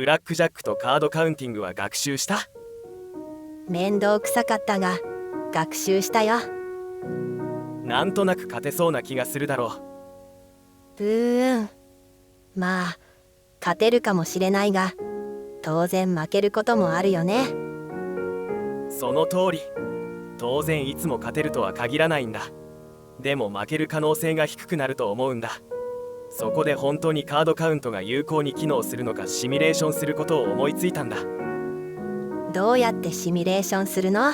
ブラックジャックとカードカウンティングは学習した？面倒くさかったが学習したよ。なんとなく勝てそうな気がするだろまあ勝てるかもしれないが当然負けることもあるよね。その通り。当然いつも勝てるとは限らないんだ。でも負ける可能性が低くなると思うんだ。そこで本当にカードカウントが有効に機能するのかシミュレーションすることを思いついたんだ。どうやってシミュレーションするの？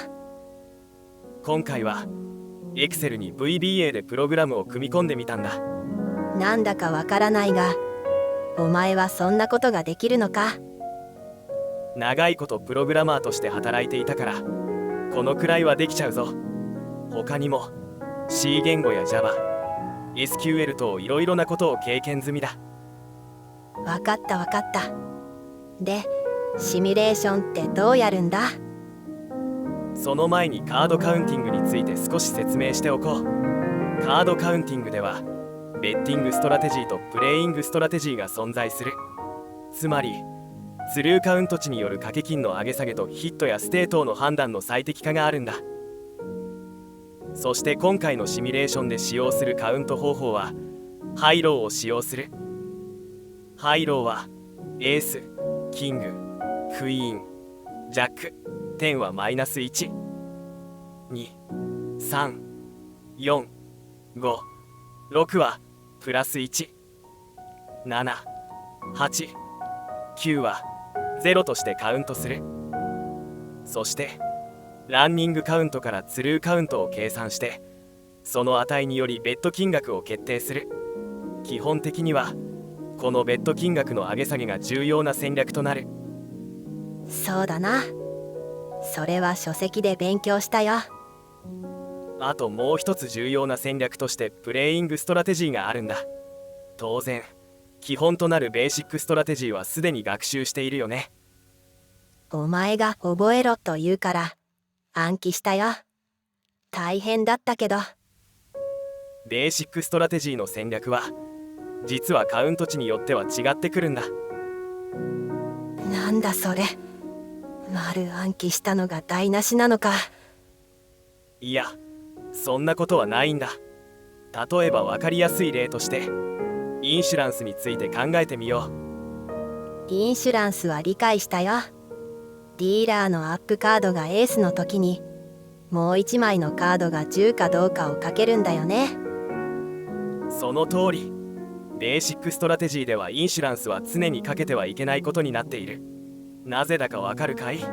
今回は Excel に VBA でプログラムを組み込んでみたんだ。なんだかわからないが、お前はそんなことができるのか？長いことプログラマーとして働いていたからこのくらいはできちゃうぞ。他にも C 言語や Java、SQL といろいろなことを経験済みだ。わかったわかった。で、シミュレーションってどうやるんだ？その前にカードカウンティングについて少し説明しておこう。カードカウンティングではベッティングストラテジーとプレイングストラテジーが存在する。つまりスルーカウント値による掛け金の上げ下げとヒットやステートの判断の最適化があるんだ。そして今回のシミュレーションで使用するカウント方法はハイローを使用する。ハイローはエース、キング、クイーン、ジャック、10はマイナス1、2、3、4、5、6はプラス1、7、8、9は0としてカウントする。そしてランニングカウントからツルーカウントを計算してその値によりベッド金額を決定する。基本的にはこのベッド金額の上げ下げが重要な戦略となる。そうだな。それは書籍で勉強したよ。あともう一つ重要な戦略としてプレイングストラテジーがあるんだ。当然基本となるベーシックストラテジーはすでに学習しているよね。お前が覚えろと言うから暗記したよ。大変だったけど。ベーシックストラテジーの戦略は実はカウント値によっては違ってくるんだ。なんだそれ。丸暗記したのが台無しなのか。いや、そんなことはないんだ。例えば分かりやすい例としてインシュランスについて考えてみよう。インシュランスは理解したよ。ディーラーのアップカードがエースの時にもう1枚のカードが10かどうかをかけるんだよね。その通り。ベーシックストラテジーではインシュランスは常にかけてはいけないことになっている。なぜだかわかるかい？イン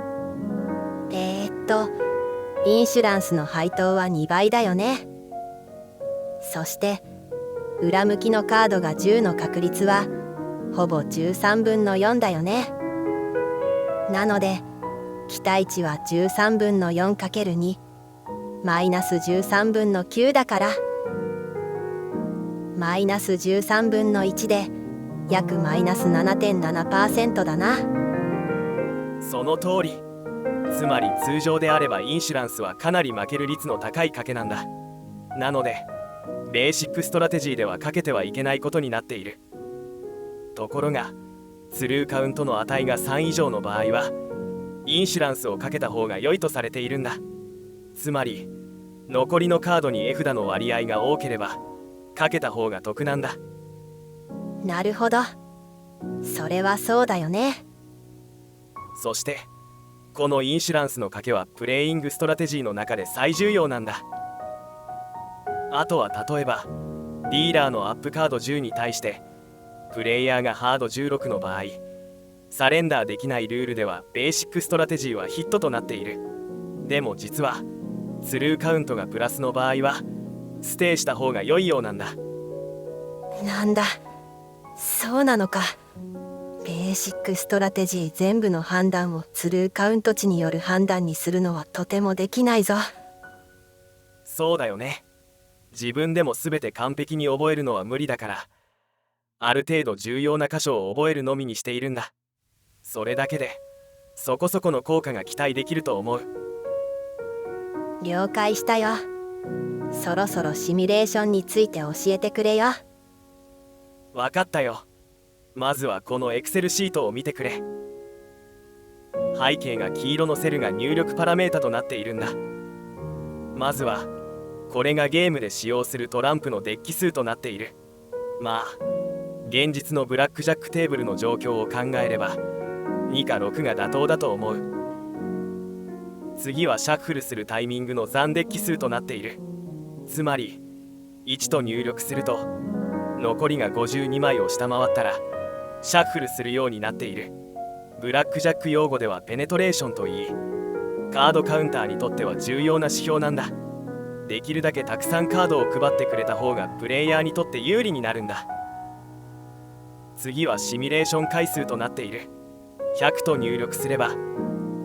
シュランスの配当は2倍だよね。そして裏向きのカードが10の確率はほぼ13分の4だよね。なので期待値は13分の 4×2 マイナス13分の9だからマイナス13分の1で約マイナス 7.7% だな。その通り。つまり通常であればインシュランスはかなり負ける率の高い賭けなんだ。なのでベーシックストラテジーではかけてはいけないことになっている。ところがツルーカウントの値が3以上の場合はインシュランスをかけた方が良いとされているんだ。つまり残りのカードに絵札の割合が多ければかけた方が得なんだ。なるほど。それはそうだよね。そしてこのインシュランスの賭けはプレイングストラテジーの中で最重要なんだ。あとは例えばディーラーのアップカード10に対してプレイヤーがハード16の場合サレンダーできないルールではベーシックストラテジーはヒットとなっている。でも実はスルーカウントがプラスの場合はステイした方が良いようなんだ。なんだ、そうなのか。ベーシックストラテジー全部の判断をスルーカウント値による判断にするのはとてもできないぞ。そうだよね。自分でも全て完璧に覚えるのは無理だからある程度重要な箇所を覚えるのみにしているんだ。それだけでそこそこの効果が期待できると思う。了解したよ。そろそろシミュレーションについて教えてくれよ。わかったよ。まずはこの Excel シートを見てくれ。背景が黄色のセルが入力パラメータとなっているんだ。まずはこれがゲームで使用するトランプのデッキ数となっている。まあ現実のブラックジャックテーブルの状況を考えれば2か6が妥当だと思う。次はシャッフルするタイミングの残デッキ数となっている。つまり1と入力すると残りが52枚を下回ったらシャッフルするようになっている。ブラックジャック用語ではペネトレーションといい、カードカウンターにとっては重要な指標なんだ。できるだけたくさんカードを配ってくれた方がプレイヤーにとって有利になるんだ。次はシミュレーション回数となっている。100と入力すれば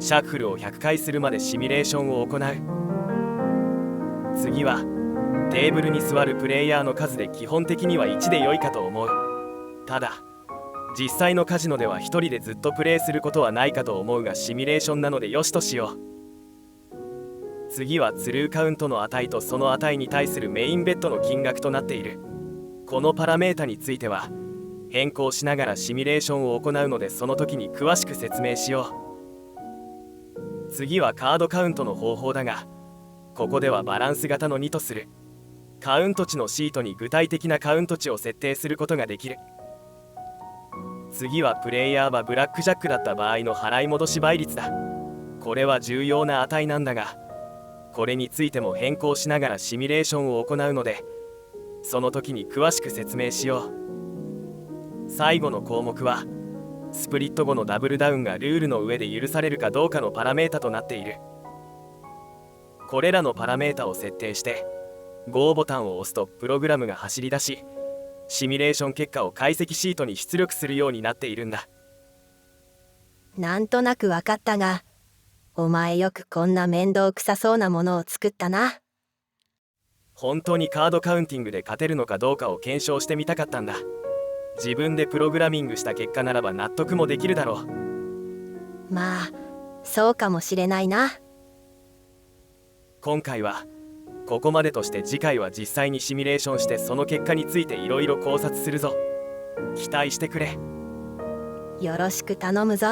シャッフルを100回するまでシミュレーションを行う。次はテーブルに座るプレイヤーの数で基本的には1で良いかと思う。ただ実際のカジノでは1人でずっとプレイすることはないかと思うが、シミュレーションなのでよしとしよう。次はツルーカウントの値とその値に対するメインベッドの金額となっている。このパラメータについては変更しながらシミュレーションを行うので、その時に詳しく説明しよう。次はカードカウントの方法だが、ここではバランス型の2とする。カウント値のシートに具体的なカウント値を設定することができる。次はプレイヤーはブラックジャックだった場合の払い戻し倍率だ。これは重要な値なんだが、これについても変更しながらシミュレーションを行うので、その時に詳しく説明しよう。最後の項目はスプリット後のダブルダウンがルールの上で許されるかどうかのパラメータとなっている。これらのパラメータを設定して Go ボタンを押すとプログラムが走り出し、シミュレーション結果を解析シートに出力するようになっているんだ。なんとなくわかったが、お前よくこんな面倒くさそうなものを作ったな。本当にカードカウンティングで勝てるのかどうかを検証してみたかったんだ。自分でプログラミングした結果ならば納得もできるだろう。まあそうかもしれないな。今回はここまでとして、次回は実際にシミュレーションしてその結果についていろいろ考察するぞ。期待してくれ。よろしく頼むぞ。